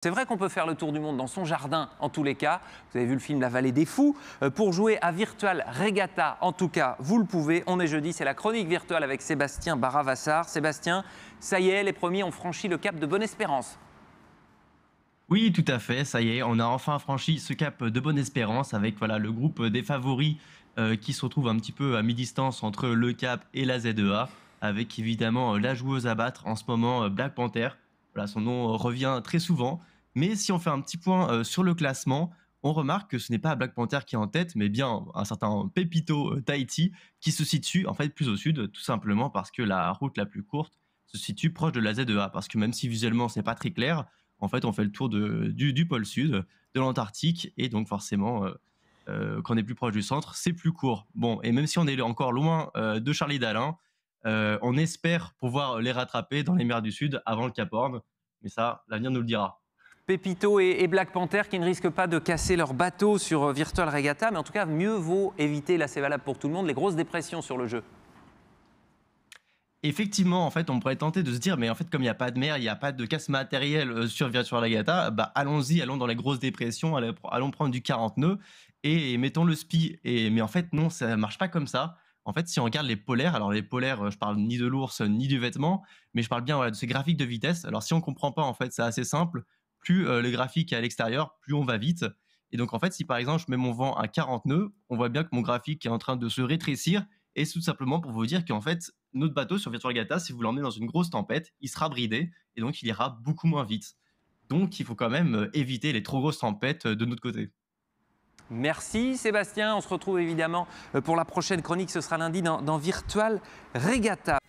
C'est vrai qu'on peut faire le tour du monde dans son jardin, en tous les cas. Vous avez vu le film La Vallée des Fous. Pour jouer à Virtual Regatta, en tout cas, vous le pouvez. On est jeudi, c'est la chronique virtuelle avec Sébastien Baravassar. Sébastien, ça y est, les premiers ont franchi le cap de Bonne-Espérance. Oui, tout à fait, ça y est, on a enfin franchi ce cap de Bonne-Espérance avec voilà, le groupe des favoris qui se retrouve un petit peu à mi-distance entre le Cap et la ZEA, avec évidemment la joueuse à battre en ce moment, Black Panther. Voilà, son nom revient très souvent. Mais si on fait un petit point sur le classement, on remarque que ce n'est pas Black Panther qui est en tête, mais bien un certain Pepito Tahiti qui se situe en fait plus au sud, tout simplement parce que la route la plus courte se situe proche de la ZEA. Parce que même si visuellement c'est pas très clair, en fait, on fait le tour du pôle sud, de l'Antarctique, et donc forcément, quand on est plus proche du centre, c'est plus court. Bon, et même si on est encore loin de Charlie Dalin, on espère pouvoir les rattraper dans les mers du Sud avant le Cap Horn, mais ça, l'avenir nous le dira. Pépito et Black Panther qui ne risquent pas de casser leur bateau sur Virtual Regatta, mais en tout cas, mieux vaut éviter, là c'est valable pour tout le monde, les grosses dépressions sur le jeu. Effectivement, en fait, on pourrait tenter de se dire, mais en fait, comme il n'y a pas de mer, il n'y a pas de casse matérielle sur Virtual Regatta, bah allons-y, allons dans les grosses dépressions, allons prendre du 40 nœuds et mettons le spi. Mais en fait, non, ça marche pas comme ça. En fait, si on regarde les polaires, alors les polaires, je parle ni de l'ours ni du vêtement, mais je parle bien voilà, de ces graphiques de vitesse. Alors si on comprend pas, en fait, c'est assez simple. Plus le graphique est à l'extérieur, plus on va vite. Et donc, en fait, si par exemple, je mets mon vent à 40 nœuds, on voit bien que mon graphique est en train de se rétrécir. Et c'est tout simplement pour vous dire qu'en fait, notre bateau sur Virtual Regatta, si vous l'emmenez dans une grosse tempête, il sera bridé et donc il ira beaucoup moins vite. Donc il faut quand même éviter les trop grosses tempêtes de notre côté. Merci Sébastien, on se retrouve évidemment pour la prochaine chronique, ce sera lundi dans Virtual Regatta.